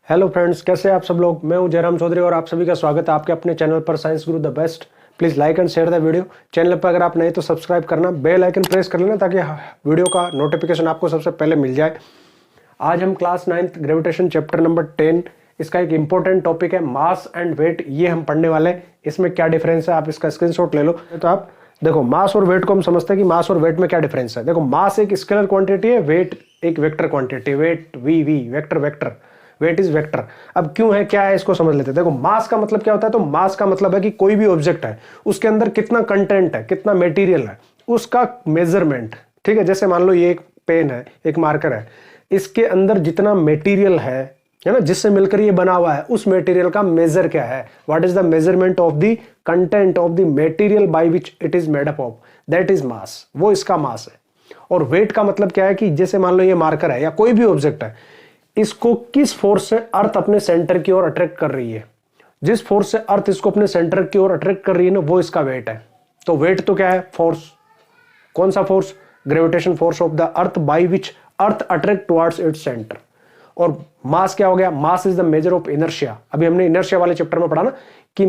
Hello friends, कैसे हैं आप सब लोग। मैं हूं जयराम चौधरी और आप सभी का स्वागत है आपके अपने चैनल पर science Guru the best. Please like and share the video. Channel पर अगर आप नए तो सब्सक्राइब करना, बेल आइकन प्रेस कर लेना ताकि वीडियो का नोटिफिकेशन आपको सबसे पहले मिल जाए। आज हम class 9th gravitation chapter number 10, इसका एक इंपॉर्टेंट टॉपिक है मास एंड वेट, ये हम पढ़ने वाले हैं। इसमें क्या डिफरेंस है आप इसका स्क्रीनशॉट ले लो। तो आप देखो, मास और वेट को हम समझते हैं कि मास और वेट में क्या डिफरेंस है। देखो, मास एक स्केलर क्वांटिटी है, वेट एक vector quantity. Weight we vector vector, weight is vector. अब क्यों है, क्या है, इसको समझ लेते हैं। देखो, मास का मतलब क्या होता है। तो मास का मतलब है कि कोई भी ऑब्जेक्ट है उसके अंदर कितना कंटेंट है, कितना मटेरियल है, उसका मेजरमेंट। ठीक है, जैसे मान लो ये एक पेन है, एक मार्कर है, इसके अंदर जितना मटेरियल है ना, जिससे मिलकर ये बना हुआ है, उस मटेरियल का मेजर क्या है। What is the measurement of the content of the material by which it is made up of, that is mass. वो इसका मास है। और वेट का मतलब क्या है कि जैसे मान लो ये मार्कर है या कोई भी ऑब्जेक्ट है, इसको किस फोर्स से अर्थ अपने सेंटर की ओर अट्रैक्ट कर रही है। जिस फोर्स से अर्थ इसको अपने सेंटर की ओर अट्रैक्ट कर रही है ना, वो इसका वेट है। तो वेट तो क्या है, फोर्स। कौन सा force? Gravitation force of the earth by which earth attract towards its centre. और मास क्या हो गया? मास is the measure of inertia. अभी हमने इनर्शिया वाले चैप्टर में पढ़ा ना कि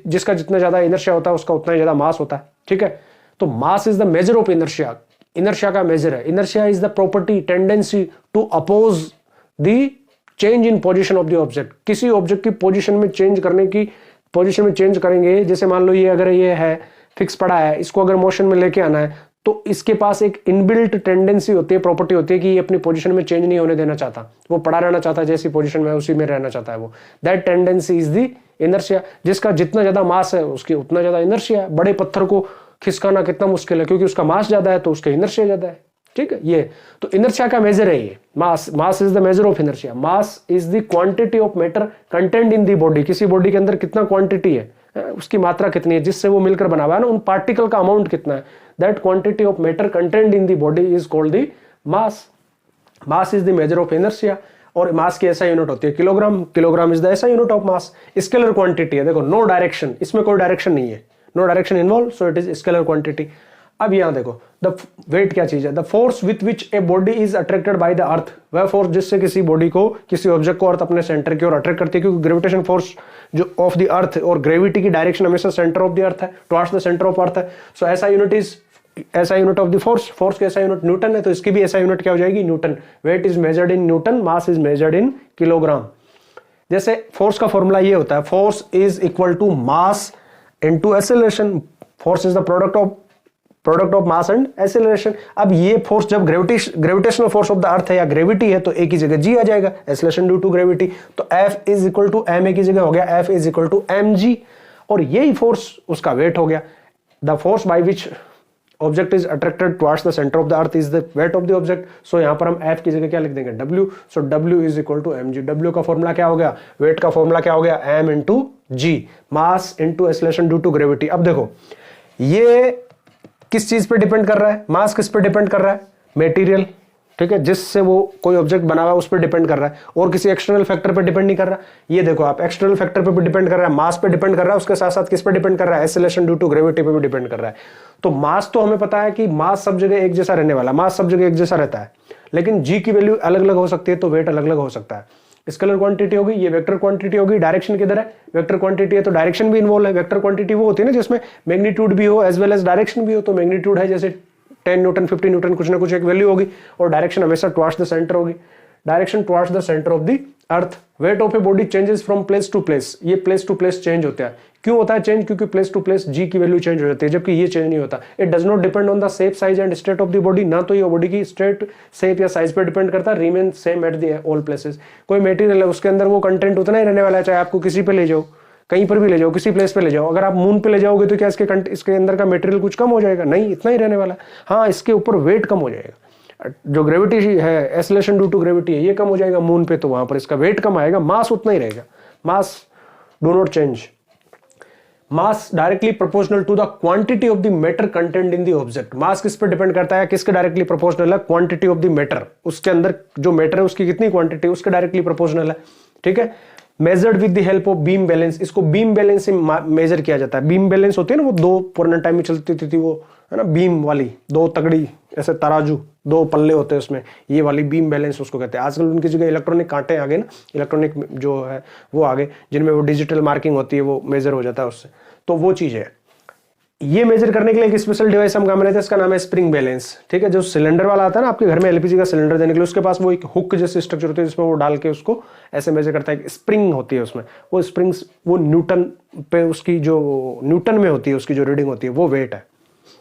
जिसका जितना ज्यादा इनर्शिया होता है उसका उतना ही ज्यादा मास होता है। ठीक है, तो mass is the measure of inertia. Inertia का मेजर है। Inertia is the property, tendency to oppose the change in position of the object. किसी ऑब्जेक्ट की पोजीशन में चेंज करने की, पोजीशन में चेंज करेंगे। जैसे मान लो ये अगर ये है फिक्स पड़ा है, इसको अगर मोशन में लेके आना है तो इसके पास एक इनबिल्ट टेंडेंसी होती है, प्रॉपर्टी होती है कि ये अपनी पोजीशन में चेंज नहीं होने देना चाहता। वो पड़ा रहना चाहता है, जैसी पोजीशन में उसी में रहना चाहता है वो। That tendency is the inertia. जिसका जितना ज्यादा मास है उसकी उतना ज्यादा इनर्शिया है। बड़े पत्थर को खिसकाना कितना मुश्किल है, क्योंकि उसका मास ज्यादा है तो उसका इनर्शिया ज्यादा है। ठीक है, ये तो इनर्शिया का मेजर है ये mass. Mass is the measure of inertia. Mass is the quantity of matter content in the body. किसी बॉडी के अंदर कितना क्वांटिटी है, उसकी मात्रा कितनी है, जिससे वो मिलकर बना हुआ है ना, उन पार्टिकल का अमाउंट कितना है। That quantity of matter content in the body is called the mass. Mass is the measure of inertia. और मास की ऐसा यूनिट होती है kilogram. Kilogram is the SI unit of mass. Scalar quantity है। देखो, no direction, इसमें कोई direction नहीं है, no direction involve, so it is scalar quantity. अब यहां देखो, द वेट क्या चीज है? The force with which a body is attracted by the earth. वह फोर्स जिससे किसी बॉडी को, किसी ऑब्जेक्ट को अर्थ अपने सेंटर की ओर अट्रैक्ट करती है, क्योंकि ग्रेविटेशन फोर्स जो ऑफ द अर्थ और ग्रेविटी की डायरेक्शन हमेशा सेंटर ऑफ द अर्थ है, towards the centre of earth है। सो ऐसा यूनिट इज, ऐसा unit of the force, force का ऐसा यूनिट न्यूटन है, तो इसकी भी ऐसा यूनिट क्या हो जाएगी? Newton. Weight is measured in newton, mass is measured in kilogram. जैसे फोर्स का फॉर्मूला ये होता है, force is equal to mass into acceleration. Force is the product of mass and acceleration. अब ये फोर्स जब gravitational force of the earth है या ग्रेविटी है, तो एक ही जगह जी आ जाएगा, एक्सेलरेशन ड्यू टू ग्रेविटी। तो F is equal to M, एक ही जगह हो गया, F is equal to mg। और यही फोर्स उसका वेट हो गया। The force by which object is attracted towards the centre of the earth is the weight of the object. So यहां पर हम F की जगह क्या लिख देंगे? W। So W is equal to mg। W का फॉर्मूला क्या हो गया? वेट का फॉर्मूला क्या हो गया? m into g, mass into acceleration due to gravity. अब देखो, ये किस चीज पे डिपेंड कर रहा है? मास किस पे डिपेंड कर रहा है? मटेरियल। ठीक है, जिससे वो कोई ऑब्जेक्ट बना हुआ है उस पर डिपेंड कर रहा है, और किसी एक्सटर्नल फैक्टर पे डिपेंड नहीं कर रहा। ये देखो आप, एक्सटर्नल फैक्टर पे भी डिपेंड कर रहा है, मास पे डिपेंड कर रहा है, उसके साथ साथ किस पे डिपेंड कर रहा है? एक्सेलरेशन ड्यू टू ग्रेविटी पे भी डिपेंड कर रहा है। तो मास तो हमें पता है कि मास सब जगह एक जैसा रहने वाला, मास सब जगह एक जैसा रहता है, लेकिन जी की वैल्यू अलग अलग हो सकती है, तो वेट अलग अलग हो सकता है। स्केलर क्वांटिटी होगी, ये वेक्टर क्वांटिटी होगी। डायरेक्शन किधर है? वेक्टर क्वांटिटी है तो डायरेक्शन भी इन्वॉल्व है। वेक्टर क्वांटिटी वो होती है ना जिसमें मैग्नीट्यूड भी हो एज वेल एज डायरेक्शन भी हो। तो मैग्नीट्यूड है जैसे 10 न्यूटन, 50 न्यूटन, कुछ ना कुछ एक वैल्यू होगी, और डायरेक्शन हमेशा टुवर्ड्स द सेंटर होगी, direction towards the centre of the earth. Weight of a body changes from place to place. ये प्लेस टू प्लेस चेंज होता है। क्यों होता है चेंज? क्योंकि प्लेस टू प्लेस जी की वैल्यू चेंज हो जाती है, जबकि ये चेंज नहीं होता। It does not depend on the shape, size and state of the body. ना तो ये बॉडी की स्टेट, शेप या साइज पे डिपेंड करता है, remain same at the all places. कोई मटेरियल है उसके अंदर वो कंटेंट उतना ही रहने वाला है, चाहे आपको किसी पे ले जाओ, कहीं पर भी ले जाओ, किसी प्लेस पे ले जाओ। अगर आप मून पे ले जाओगे तो क्या इसके अंदर का मटेरियल कुछ कम हो जाएगा? नहीं, इतना ही रहने वाला। हाँ, इसके ऊपर वेट कम हो जाएगा। जो ग्रेविटी है, एक्सेलरेशन ड्यू टू ग्रेविटी है, ये कम हो जाएगा मून पे, तो वहां पर इसका वेट कम आएगा, मास उतना ही रहेगा। Mass do not change. Mass directly proportional to the quantity of the matter content in the object. Mass किस पे डिपेंड करता है? किसके डायरेक्टली प्रोपोर्शनल है? Quantity of the matter. उसके अंदर जो मैटर है उसकी कितनी क्वांटिटी, उसके डायरेक्टली प्रोपोर्शनल है। ठीक है, measured with the help of beam balance. इसको बीम बैलेंस से मेजर किया जाता है। बीम बैलेंस होती है ना, वो दो पुराने टाइम में चलती थी वो, है ना, बीम वाली दो तगड़ी ऐसे तराजू, दो पल्ले होते हैं उसमें, ये वाली बीम बैलेंस उसको कहते हैं। आजकल उनकी जगह इलेक्ट्रॉनिक कांटे आ गए ना, इलेक्ट्रॉनिक जो है वो आ गए, जिनमें वो डिजिटल मार्किंग होती है, वो मेजर हो जाता है उससे। तो वो चीज है। ये मेजर करने के लिए एक स्पेशल डिवाइस हम काम लेते हैं, इसका नाम है स्प्रिंग बैलेंस। ठीक है, जो सिलेंडर वाला आता है ना आपके घर में एलपीजी का सिलेंडर देने के लिए, उसके पास वो एक हुक जैसे स्ट्रक्चर होती है जिसमें वो डाल के उसको ऐसे मेजर करता है। स्प्रिंग होती है उसमें, वो स्प्रिंग्स वो न्यूटन पे उसकी जो न्यूटन में होती है उसकी जो रीडिंग होती है वो वेट है।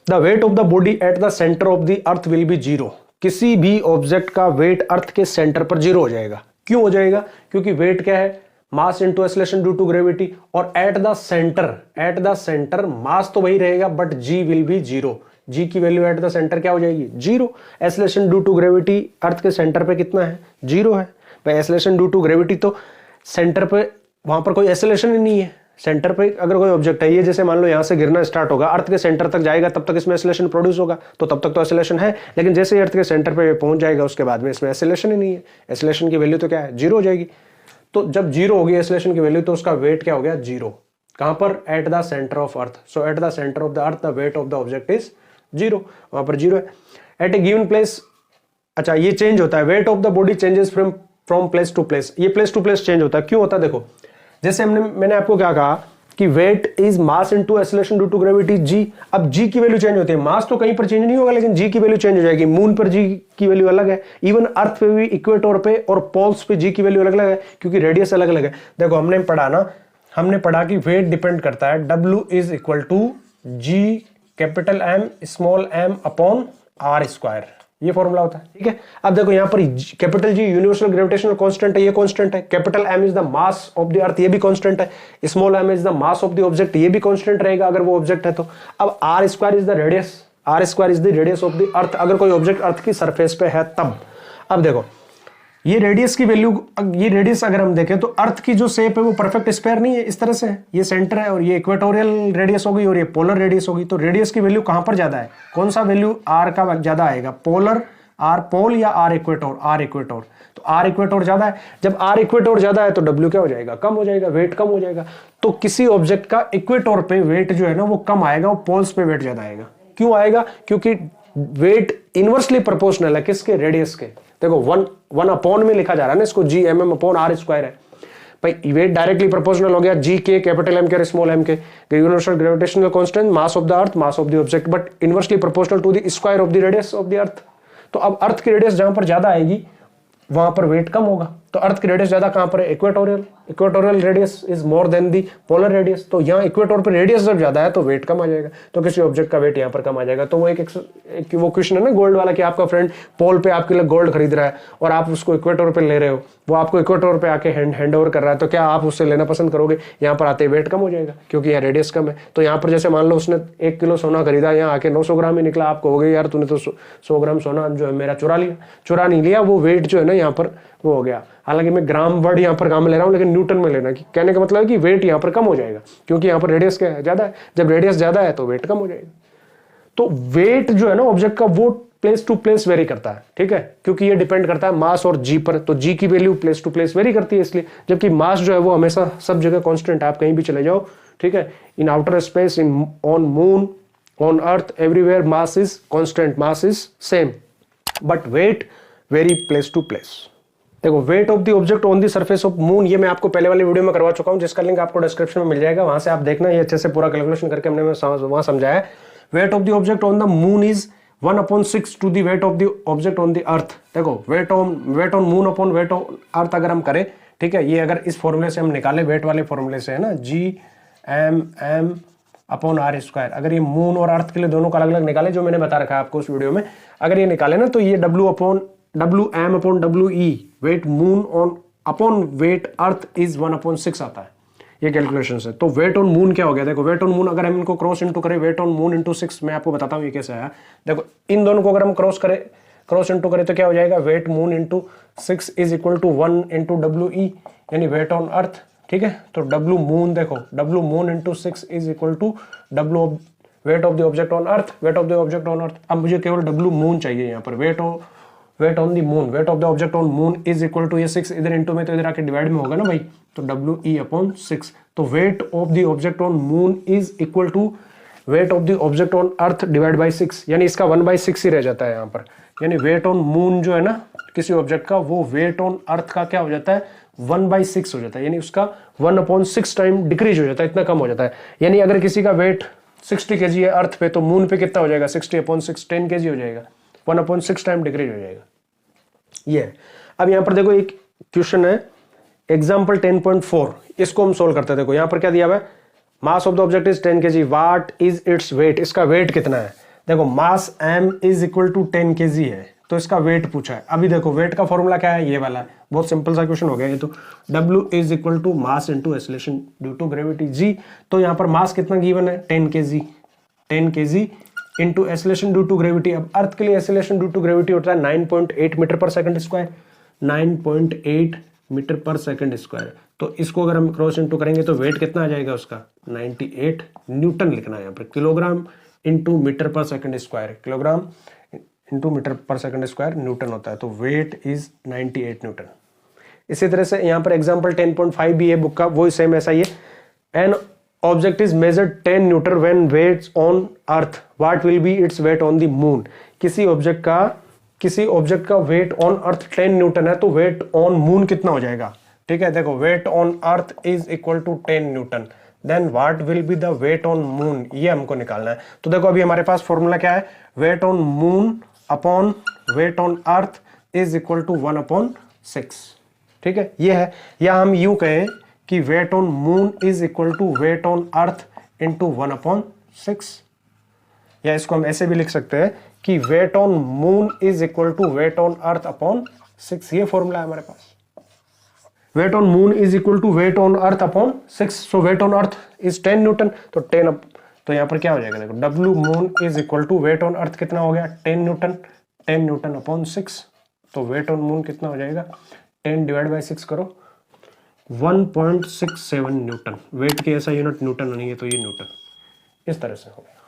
The weight of the body at the centre of the earth will be zero. किसी भी ऑब्जेक्ट का वेट अर्थ के सेंटर पर जीरो हो जाएगा। क्यों हो जाएगा? क्योंकि वेट क्या है? Mass into acceleration due to gravity. और एट द सेंटर मास तो वही रहेगा but g will be zero. G की वैल्यू एट द सेंटर क्या हो जाएगी? Zero. Acceleration due to gravity earth के सेंटर पे कितना है? जीरो है भाई। एक्सेलरेशन ड्यू टू ग्रेविटी तो सेंटर पे वहां पर कोई एक्सेलरेशन ही नहीं है। सेंटर पे अगर कोई ऑब्जेक्ट है, ये जैसे मान लो यहां से गिरना स्टार्ट होगा, अर्थ के सेंटर तक जाएगा, तब तक इसमें एक्सेलरेशन प्रोड्यूस होगा, तो तब तक तो एक्सेलरेशन है। लेकिन जैसे अर्थ के सेंटर पे पहुंच जाएगा उसके बाद में इसमें एक्सेलरेशन ही नहीं है। एक्सेलरेशन की वैल्यू तो क्या है? जीरो हो जाएगी। तो जब जीरो होगी एक्सेलरेशन की वैल्यू तो उसका वेट क्या हो गया? जीरो। कहां पर? Eight the centre of earth. So eight the centre of the earth the weight of the object is zero. वहां पर जीरो है। एट ए गिवन प्लेस, अच्छा ये चेंज होता है। Weight of the body changes from place to place. ये place to place change होता है। क्यों होता है? देखो, जैसे मैंने आपको क्या कहा कि wait is mass into acceleration due to gravity G. अब जी की वैल्यू चेंज होती है। मास तो कहीं पर चेंज नहीं होगा, लेकिन जी की वैल्यू चेंज हो जाएगी। मून पर जी की वैल्यू अलग है, इवन अर्थ पे भी, इक्वेटर पे और पोल्स पे जी की वैल्यू अलग अलग है, क्योंकि रेडियस अलग अलग है। देखो हमने पढ़ा कि वेट डिपेंड करता है W is equal to G capital M small m upon R square. ये फॉर्मूला होता है। ठीक है, अब देखो यहां पर capital G universal gravitational constant है, ये कांस्टेंट है। Capital M is the mass of the earth, ये भी कांस्टेंट है। Small m is the mass of the object, ये भी कांस्टेंट रहेगा अगर वो ऑब्जेक्ट है तो। अब R square is the radius, R square is the radius of the अर्थ, अगर कोई ऑब्जेक्ट अर्थ की सरफेस पे है तब। अब देखो ये रेडियस की वैल्यू, ये रेडियस अगर हम देखें तो अर्थ की जो शेप है वो परफेक्ट स्क्वायर नहीं है, इस तरह से है। ये सेंटर है और ये इक्वेटोरियल रेडियस होगी और ये पोलर रेडियस होगी। तो रेडियस की वैल्यू कहां पर ज्यादा है? कौन सा वैल्यू R का ज्यादा आएगा? पोलर R पोल या R इक्वेटर? R equator. तो R इक्वेटर ज्यादा है। जब R इक्वेटर ज्यादा है तो W क्या हो जाएगा? कम हो जाएगा, वेट कम हो जाएगा। तो किसी ऑब्जेक्ट का इक्वेटर पे वेट जो है ना वो कम आएगा, वो पोल्स पे वेट ज्यादा आएगा। क्यों आएगा? क्योंकि वेट इनवर्सली प्रोपोर्शनल है किसके? रेडियस के। देखो वन अपॉन में लिखा जा रहा है ना इसको, G M M upon R square है भाई। वेट डायरेक्टली प्रोपोर्शनल हो गया जी के कैपिटल M के और स्मॉल m के। Universal gravitational constant mass of the earth, mass of the object, but inversely proportional to the square of the radius of the earth. तो अब अर्थ की रेडियस जहां पर ज्यादा आएगी वहां पर वेट कम होगा। तो अर्थ की रेडियस ज्यादा कहां पर है? Equatorial radius is more than the polar radius. तो यहाँ इक्वेटर पर रेडियस जब ज्यादा है तो वेट कम आ जाएगा, तो किसी ऑब्जेक्ट का वेट यहाँ पर कम आ जाएगा। तो वो एक वो क्वेश्चन है ना गोल्ड वाला, कि आपका फ्रेंड पोल पे आपके लिए गोल्ड खरीद रहा है और आप उसको इक्वेटर पे ले रहे हो, वो आपको इक्वेटर पे आके हैंड ओवर कर रहा है, तो क्या आप उससे लेना पसंद करोगे? यहाँ पर आते वेट कम हो जाएगा क्योंकि यहाँ रेडियस कम है। तो यहाँ पर जैसे मान लो उसने 1 किलो सोना खरीदा, यहाँ आके 900 ग्राम ही निकला, आपको हो गया यार तूने तो 100 ग्राम सोना जो है मेरा चुरा नहीं लिया, वो वेट जो है ना यहाँ पर वो हो गया। हालांकि मैं ग्राम वर्ड यहाँ पर काम ले रहा हूँ, लेकिन न्यूटन में लेना, कि कहने का मतलब है कि वेट यहाँ पर कम हो जाएगा क्योंकि यहाँ पर रेडियस क्या है? ज्यादा है। जब रेडियस ज्यादा है तो वेट कम हो जाएगा। तो वेट जो है ना ऑब्जेक्ट का वो प्लेस टू प्लेस वेरी करता है। ठीक है, क्योंकि ये डिपेंड करता है मास और जी पर। तो जी की value place to place vary करती है इसलिए, जबकि मास जो है वो हमेशा सब जगह कांस्टेंट है। आप कहीं भी चले जाओ, ठीक है, in outer space, in on moon, on earth, everywhere mass is constant, mass is same, but weight vary place to place. देखो weight of the object on the surface of moon, ये मैं आपको पहले वाली वीडियो में करवा चुका हूं, जिसका लिंक आपको डिस्क्रिप्शन में मिल जाएगा, वहां से आप देखना। ये अच्छे से पूरा कैलकुलेशन करके हमने वहां समझाया है। Weight of the object on the moon is 1/6 to the weight of the object on the earth. देखो weight on moon upon weight on earth अगर हम करें, ठीक है, ये अगर इस फॉर्मूले से हम निकाले, वेट वाले फॉर्मूले से है ना, GMM अपॉन R स्क्वायर, अगर ये मून और अर्थ के लिए दोनों का अलग अलग निकाले, जो मैंने बता रखा है आपको उस वीडियो में, अगर ये निकाले ना, तो ये WM upon WE weight moon on upon weight earth is 1/6 आता है, ये कैलकुलेशन से। तो वेट ऑन मून क्या हो गया? देखो वेट ऑन मून अगर हम इनको क्रॉस इंटू करें, वेट ऑन मून इंटू 6, मैं आपको बताता हूँ ये कैसे आया। देखो इन दोनों को अगर हम क्रॉस इंटू करें तो क्या हो जाएगा? Weight moon into 6 is equal to 1 into WE, यानी वेट ऑन अर्थ। ठीक है, तो W मून, देखो W moon into 6 is equal to W weight of the object on earth, weight of the object on earth. अब मुझे केवल W moon चाहिए यहाँ पर, weight on the moon, weight of the object on moon is equal to, ये 6 इधर into में तो इधर आके डिवाइड में होगा ना भाई, तो WE अपॉन 6। तो weight of the object on moon is equal to weight of the object on earth divide by 6, यानी इसका 1/6 ही रह जाता है यहाँ पर। यानी वेट ऑन मून जो है ना किसी ऑब्जेक्ट का, वो वेट ऑन अर्थ का क्या हो जाता है 1/6 हो जाता है, यानी उसका 1/6 टाइम डिक्रीज हो जाता है, इतना कम हो जाता है। यानी अगर किसी का वेट 60 kg है अर्थ पे, तो मून पे कितना हो जाएगा 60/6 10 kg हो जाएगा, 1/6 टाइम डिक्रीज हो जाएगा। ये है। अब यहाँ पर देखो एक क्वेश्चन है एग्जाम्पल 10.4, इसको हम सोल्व करते हैं। देखो यहाँ पर क्या दिया हुआ है, mass of the object is 10 kg, what is its weight, इसका वेट कितना है। देखो mass m is equal to 10 kg है, तो इसका वेट पूछा है। अभी देखो वेट का फॉर्मूला क्या है, ये वाला है, बहुत सिंपल सा क्वेश्चन हो गया ये तो। W is equal to mass into acceleration due to gravity g, तो यहाँ पर मास कितना गिवन है 10 kg into acceleration due to gravity. अब अर्थ के लिए एक्सेलरेशन ड्यू टू ग्रेविटी होता है 9.8 metre per second square, 9.8 metre per second square. तो इसको अगर हम क्रॉस इंटू करेंगे तो वेट कितना आ जाएगा उसका 98 न्यूटन लिखना है यहाँ पर। Kilogram into metre per second square, kilogram into metre per second square newton होता है, तो वेट इज 98 न्यूटन। इसी तरह से यहाँ पर एग्जाम्पल 10.5 भी है बुक का, वो सेम ऐसा ही है। An object is measured 10 newton when weights on earth, what will be its weight on the moon. किसी ऑब्जेक्ट का वेट ऑन अर्थ 10 न्यूटन है, तो वेट ऑन मून कितना हो जाएगा। ठीक है, देखो weight on earth is equal to 10 newton, then what will be the weight on moon, ये हमको निकालना है। तो देखो अभी हमारे पास फॉर्मूला क्या है, weight on moon upon weight on earth is equal to 1/6। ठीक है, ये है। या हम यूं कहें कि weight on moon is equal to weight on earth into 1/6, या इसको हम ऐसे भी लिख सकते हैं कि weight on moon is equal to weight on earth upon 6, ये फॉर्मूला है हमारे पास। Weight on moon is equal to weight on earth upon 6, so weight on earth is 10 newton, तो 10 अप, तो यहाँ पर क्या हो जाएगा देखो, W moon is equal to weight on earth कितना हो गया 10 न्यूटन, 10 न्यूटन अपॉन 6, तो वेट ऑन मून कितना हो जाएगा 10 डिवाइड बाई 6 करो 1.67 न्यूटन। वेट की ऐसा यूनिट न्यूटन नहीं है, तो ये न्यूटन, इस तरह से हो गया।